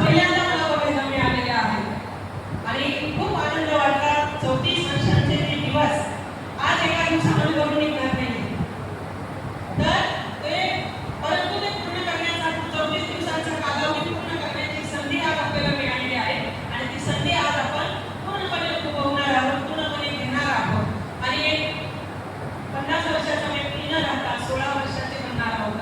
पहिल्यांदा मला बघायला मिळालेले आहेत आणि खूप आनंद वाटला. 34 वर्षांचे ते दिवस आज एका दिवसामध्ये घडून निघणार नाही. तर ते परंतु ते पूर्ण करण्याचा 34 दिवसांचा कालावधी पूर्ण करण्याची संधी आज आपल्याला मिळालेली आहे आणि ती संधी आज आपण पूर्णपणे उपभोगणार आहोत, पूर्णपणे घेणार आहोत आणि 50 वर्षाचा व्यक्ती न राहता 16 वर्षाचे बनणार आहोत.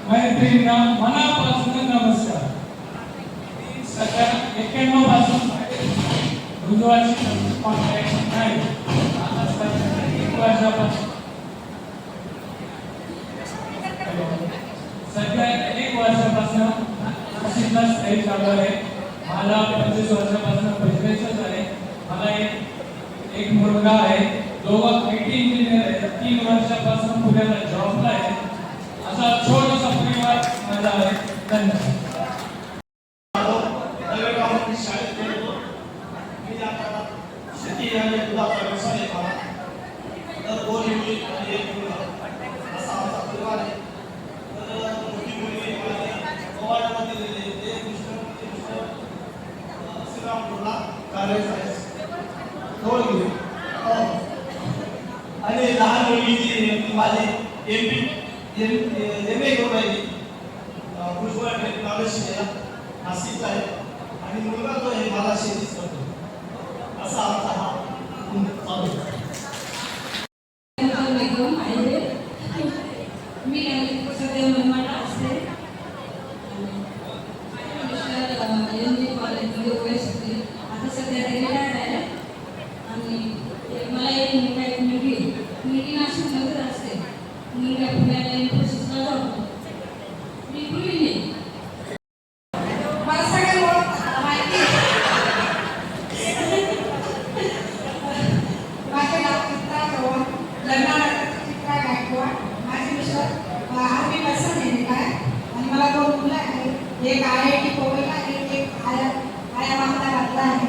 मैत्रिणींना मनापासून नमस्कार. सध्या 91 पासून रुजवाची कॉन्टॅक्ट नाही. सध्या 1 वर्षापासून नाशिकला स्थायी चालू आहे. मला 25 वर्षापासून बिझनेसच आहे. मला एक मुलगा आहे. दोघं IT इंजिनियर आहे. 3 वर्षापासून पुण्याला जॉबला आहे. असा छोटासा परिवार माझा आहे. धन्यवाद. आणि लहान मुलगी जी माझी MA करून राहिली भुजबळ टेक्नॉलॉजी नाशिकचा आहे आणि मुलगा जो आहे मला शेतीच करतो. असा आमचा हा चालू आहे. मी सध्या मनमाड असते कॉलेजमध्ये ओएस होते. आता सध्या रिटायर्ड आहे आणि मला एक मुलगी नाशिकमध्येच असते. मुलगा पुण्याला इन्फोसिसला जातो. मी गृहिणी. मला सगळ्या माहिती माझे नाव चित्रा चव्हाण. लग्नानंतर चित्रा गायकवाड. माझे मिस्टर आर्मी पर्सन काय आणि मला 2 मुलं आहेत. एक IIT कोवळला आणि एक आया माता घातला आहे.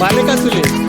बालिका सुले